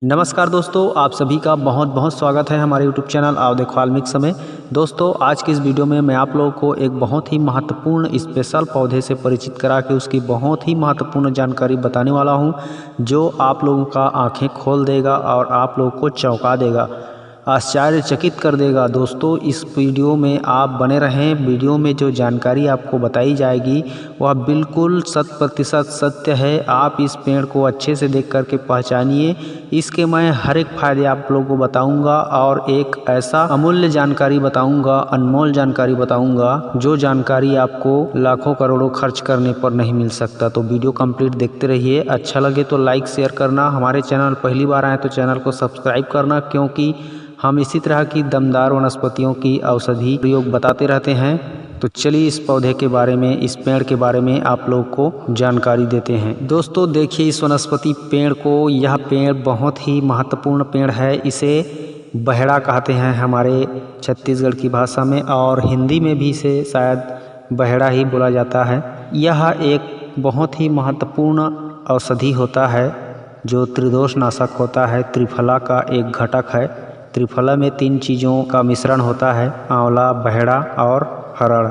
नमस्कार दोस्तों, आप सभी का बहुत बहुत स्वागत है हमारे YouTube चैनल आओ देखो वाल्मीकि समय। दोस्तों, आज की इस वीडियो में मैं आप लोगों को एक बहुत ही महत्वपूर्ण स्पेशल पौधे से परिचित करा के उसकी बहुत ही महत्वपूर्ण जानकारी बताने वाला हूं, जो आप लोगों का आंखें खोल देगा और आप लोगों को चौंका देगा, आश्चर्यचकित कर देगा। दोस्तों, इस वीडियो में आप बने रहें। वीडियो में जो जानकारी आपको बताई जाएगी वह बिल्कुल 100% सत्य है। आप इस पेड़ को अच्छे से देख करके पहचानिए। इसके मैं हर एक फायदे आप लोगों को बताऊंगा और एक ऐसा अमूल्य जानकारी बताऊंगा, अनमोल जानकारी बताऊंगा, जो जानकारी आपको लाखों करोड़ों खर्च करने पर नहीं मिल सकता। तो वीडियो कंप्लीट देखते रहिए। अच्छा लगे तो लाइक शेयर करना, हमारे चैनल पहली बार आए तो चैनल को सब्सक्राइब करना, क्योंकि हम इसी तरह की दमदार वनस्पतियों की औषधि प्रयोग बताते रहते हैं। तो चलिए इस पौधे के बारे में, इस पेड़ के बारे में आप लोग को जानकारी देते हैं। दोस्तों देखिए इस वनस्पति पेड़ को, यह पेड़ बहुत ही महत्वपूर्ण पेड़ है। इसे बहेड़ा कहते हैं हमारे छत्तीसगढ़ की भाषा में, और हिंदी में भी इसे शायद बहेड़ा ही बोला जाता है। यह एक बहुत ही महत्वपूर्ण औषधि होता है जो त्रिदोष नाशक होता है। त्रिफला का एक घटक है। त्रिफला में 3 चीज़ों का मिश्रण होता है, आंवला, बहेड़ा और हरड़।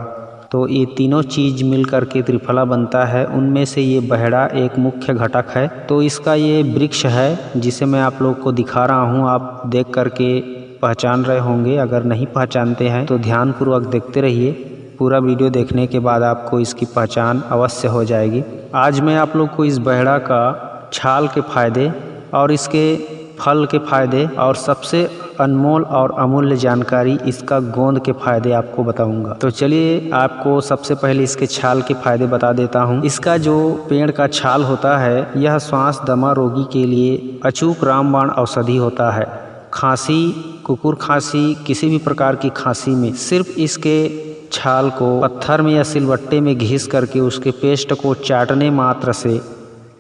तो ये तीनों चीज़ मिल करके त्रिफला बनता है। उनमें से ये बहेड़ा एक मुख्य घटक है। तो इसका ये वृक्ष है जिसे मैं आप लोग को दिखा रहा हूँ। आप देख करके पहचान रहे होंगे। अगर नहीं पहचानते हैं तो ध्यानपूर्वक देखते रहिए। पूरा वीडियो देखने के बाद आपको इसकी पहचान अवश्य हो जाएगी। आज मैं आप लोग को इस बहेड़ा का छाल के फायदे और इसके फल के फायदे और सबसे अनमोल और अमूल्य जानकारी इसका गोंद के फायदे आपको बताऊंगा। तो चलिए आपको सबसे पहले इसके छाल के फायदे बता देता हूं। इसका जो पेड़ का छाल होता है, यह श्वास दमा रोगी के लिए अचूक रामबाण औषधि होता है। खांसी, कुकुर खांसी, किसी भी प्रकार की खांसी में सिर्फ इसके छाल को पत्थर में या सिलबट्टे में घिस करके उसके पेस्ट को चाटने मात्र से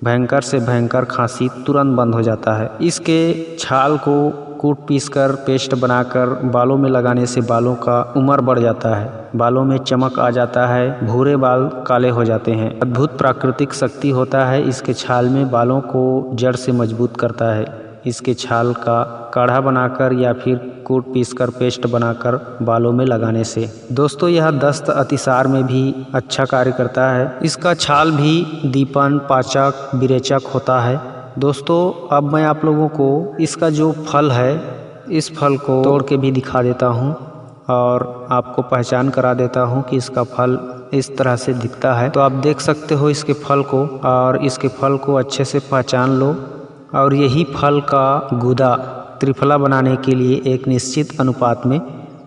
भयंकर से भयंकर खांसी तुरंत बंद हो जाता है। इसके छाल को कूट पीस कर पेस्ट बनाकर बालों में लगाने से बालों का उम्र बढ़ जाता है, बालों में चमक आ जाता है, भूरे बाल काले हो जाते हैं। अद्भुत प्राकृतिक शक्ति होता है इसके छाल में, बालों को जड़ से मजबूत करता है। इसके छाल का काढ़ा बनाकर या फिर कूट पीस कर पेस्ट बनाकर बालों में लगाने से। दोस्तों, यह दस्त अतिसार में भी अच्छा कार्य करता है। इसका छाल भी दीपन, पाचक, विरेचक होता है। दोस्तों, अब मैं आप लोगों को इसका जो फल है, इस फल को तोड़ के भी दिखा देता हूँ और आपको पहचान करा देता हूँ कि इसका फल इस तरह से दिखता है। तो आप देख सकते हो इसके फल को, और इसके फल को अच्छे से पहचान लो। और यही फल का गूदा त्रिफला बनाने के लिए एक निश्चित अनुपात में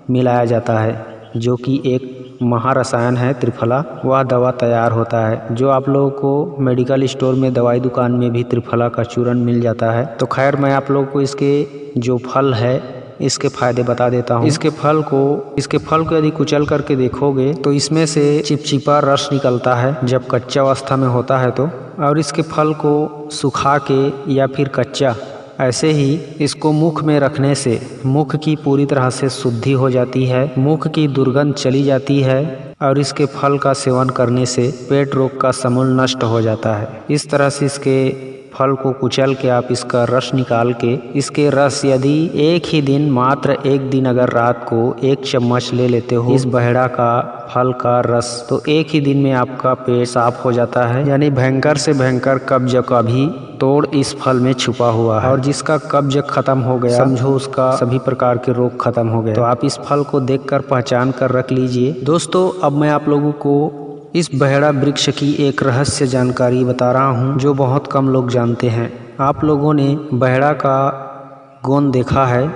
मिलाया जाता है, जो कि एक महारसायन है त्रिफला। वह दवा तैयार होता है, जो आप लोगों को मेडिकल स्टोर में, दवाई दुकान में भी त्रिफला का चूर्ण मिल जाता है। तो खैर, मैं आप लोगों को इसके जो फल है इसके फायदे बता देता हूँ। इसके फल को यदि कुचल करके देखोगे तो इसमें से चिपचिपा रस निकलता है जब कच्चा अवस्था में होता है तो। और इसके फल को सुखा के या फिर कच्चा ऐसे ही इसको मुख में रखने से मुख की पूरी तरह से शुद्धि हो जाती है, मुख की दुर्गंध चली जाती है, और इसके फल का सेवन करने से पेट रोग का समूल नष्ट हो जाता है। इस तरह से इसके फल को कुचल के आप इसका रस निकाल के, इसके रस यदि एक ही दिन, मात्र एक दिन अगर रात को 1 चम्मच ले लेते हो इस बहेड़ा का फल का रस, तो एक ही दिन में आपका पेट साफ हो जाता है। यानी भयंकर से भयंकर कब्ज का भी तोड़ इस फल में छुपा हुआ है, और जिसका कब्ज खत्म हो गया, समझो उसका सभी प्रकार के रोग खत्म हो गए। तो आप इस फल को देखकर पहचान कर रख लीजिए। दोस्तों, अब मैं आप लोगों को इस बहेड़ा वृक्ष की एक रहस्य जानकारी बता रहा हूँ, जो बहुत कम लोग जानते हैं। आप लोगों ने बहेड़ा का गोंद देखा है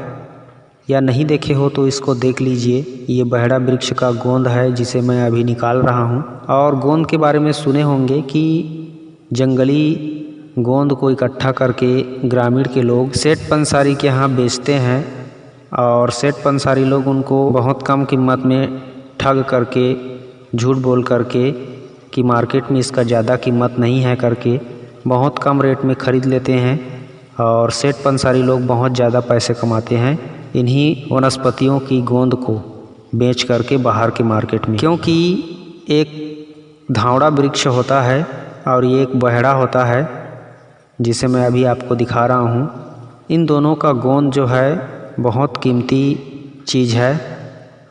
या नहीं देखे हो तो इसको देख लीजिए। ये बहेड़ा वृक्ष का गोंद है जिसे मैं अभी निकाल रहा हूँ। और गोंद के बारे में सुने होंगे कि जंगली गोंद को इकट्ठा करके ग्रामीण के लोग सेठ पंसारी के यहाँ बेचते हैं, और सेठ पंसारी लोग उनको बहुत कम कीमत में ठग करके, झूठ बोल करके कि मार्केट में इसका ज़्यादा कीमत नहीं है करके बहुत कम रेट में ख़रीद लेते हैं, और सेठ पंसारी लोग बहुत ज़्यादा पैसे कमाते हैं इन्हीं वनस्पतियों की गोंद को बेच करके बाहर के मार्केट में। क्योंकि एक धावड़ा वृक्ष होता है और ये एक बहेड़ा होता है जिसे मैं अभी आपको दिखा रहा हूँ। इन दोनों का गोंद जो है बहुत कीमती चीज़ है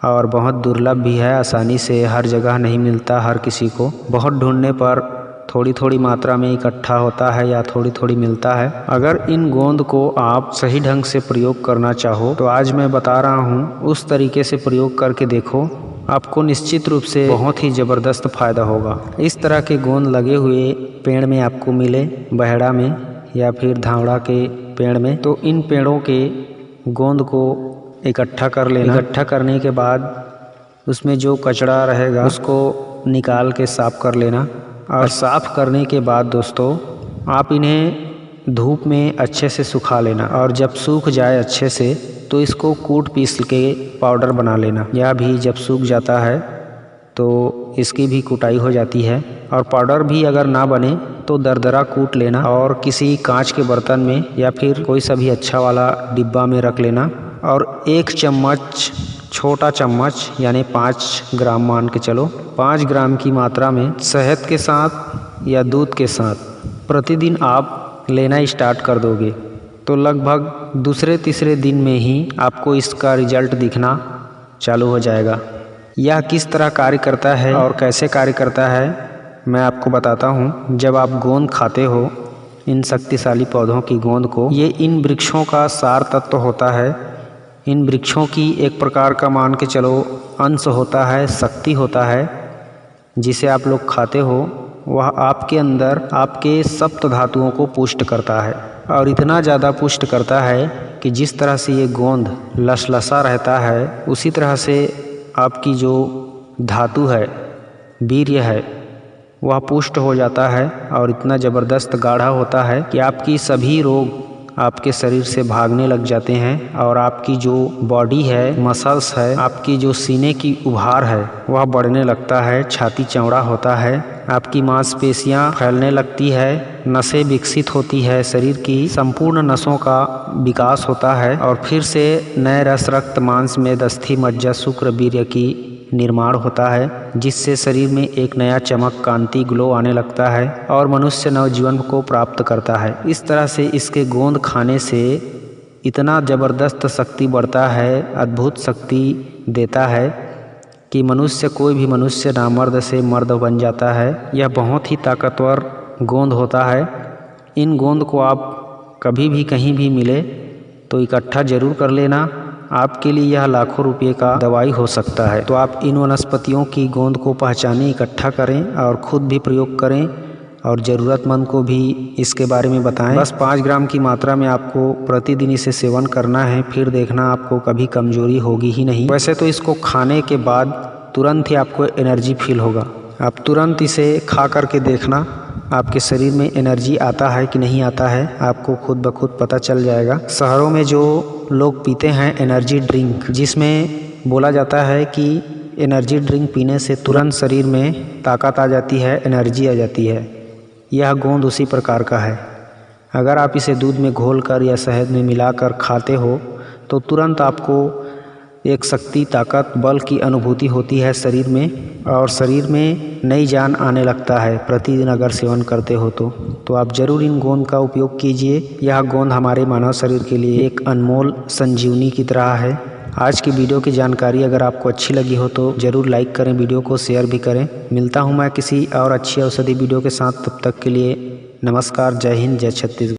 और बहुत दुर्लभ भी है। आसानी से हर जगह नहीं मिलता हर किसी को। बहुत ढूंढने पर थोड़ी थोड़ी मात्रा में इकट्ठा होता है या थोड़ी थोड़ी मिलता है। अगर इन गोंद को आप सही ढंग से प्रयोग करना चाहो तो आज मैं बता रहा हूँ, उस तरीके से प्रयोग करके देखो, आपको निश्चित रूप से बहुत ही ज़बरदस्त फ़ायदा होगा। इस तरह के गोंद लगे हुए पेड़ में आपको मिले, बहेड़ा में या फिर धावड़ा के पेड़ में, तो इन पेड़ों के गोंद को इकट्ठा कर लेना। इकट्ठा करने के बाद उसमें जो कचरा रहेगा उसको निकाल के साफ़ कर लेना। और साफ़ करने के बाद दोस्तों आप इन्हें धूप में अच्छे से सुखा लेना। और जब सूख जाए अच्छे से तो इसको कूट पीस के पाउडर बना लेना। यह भी जब सूख जाता है तो इसकी भी कुटाई हो जाती है। और पाउडर भी अगर ना बने तो दरदरा कूट लेना और किसी कांच के बर्तन में या फिर कोई सा भी अच्छा वाला डिब्बा में रख लेना। और 1 चम्मच, छोटा चम्मच यानी 5 ग्राम मान के चलो, 5 ग्राम की मात्रा में शहद के साथ या दूध के साथ प्रतिदिन आप लेना स्टार्ट कर दोगे तो लगभग दूसरे तीसरे दिन में ही आपको इसका रिजल्ट दिखना चालू हो जाएगा। यह किस तरह कार्य करता है और कैसे कार्य करता है मैं आपको बताता हूँ। जब आप गोंद खाते हो, इन शक्तिशाली पौधों की गोंद को, ये इन वृक्षों का सार तत्व होता है। इन वृक्षों की एक प्रकार का मान के चलो अंश होता है, शक्ति होता है, जिसे आप लोग खाते हो। वह आपके अंदर आपके सप्त धातुओं को पुष्ट करता है और इतना ज़्यादा पुष्ट करता है कि जिस तरह से ये गोंद लसलसा रहता है उसी तरह से आपकी जो धातु है, वीर्य है, वह पुष्ट हो जाता है और इतना ज़बरदस्त गाढ़ा होता है कि आपकी सभी रोग आपके शरीर से भागने लग जाते हैं। और आपकी जो बॉडी है, मसल्स है, आपकी जो सीने की उभार है वह बढ़ने लगता है, छाती चौड़ा होता है, आपकी मांसपेशियां फैलने लगती है, नसें विकसित होती है, शरीर की संपूर्ण नसों का विकास होता है और फिर से नए रस, रक्त, मांस, मेद, अस्थि, मज्जा, शुक्र, वीर्य की निर्माण होता है, जिससे शरीर में एक नया चमक, कांति, ग्लो आने लगता है और मनुष्य नवजीवन को प्राप्त करता है। इस तरह से इसके गोंद खाने से इतना ज़बरदस्त शक्ति बढ़ता है, अद्भुत शक्ति देता है कि मनुष्य, कोई भी मनुष्य नामर्द से मर्द बन जाता है। यह बहुत ही ताकतवर गोंद होता है। इन गोंद को आप कभी भी कहीं भी मिले तो इकट्ठा ज़रूर कर लेना। आपके लिए यह लाखों रुपये का दवाई हो सकता है। तो आप इन वनस्पतियों की गोंद को पहचानें, इकट्ठा करें और ख़ुद भी प्रयोग करें और ज़रूरतमंद को भी इसके बारे में बताएं। बस 5 ग्राम की मात्रा में आपको प्रतिदिन इसे सेवन करना है, फिर देखना आपको कभी कमजोरी होगी ही नहीं। वैसे तो इसको खाने के बाद तुरंत ही आपको एनर्जी फील होगा। आप तुरंत इसे खा करके देखना आपके शरीर में एनर्जी आता है कि नहीं आता है, आपको खुद ब खुद पता चल जाएगा। शहरों में जो लोग पीते हैं एनर्जी ड्रिंक, जिसमें बोला जाता है कि एनर्जी ड्रिंक पीने से तुरंत शरीर में ताकत आ जाती है, एनर्जी आ जाती है, यह गोंद उसी प्रकार का है। अगर आप इसे दूध में घोलकर या शहद में मिलाकर खाते हो तो तुरंत आपको एक शक्ति, ताकत, बल की अनुभूति होती है शरीर में और शरीर में नई जान आने लगता है प्रतिदिन अगर सेवन करते हो तो आप ज़रूर इन गोंद का उपयोग कीजिए। यह गोंद हमारे मानव शरीर के लिए एक अनमोल संजीवनी की तरह है। आज की वीडियो की जानकारी अगर आपको अच्छी लगी हो तो ज़रूर लाइक करें, वीडियो को शेयर भी करें। मिलता हूँ मैं किसी और अच्छी औषधि वीडियो के साथ, तब तक के लिए नमस्कार, जय हिंद, जय छत्तीसगढ़।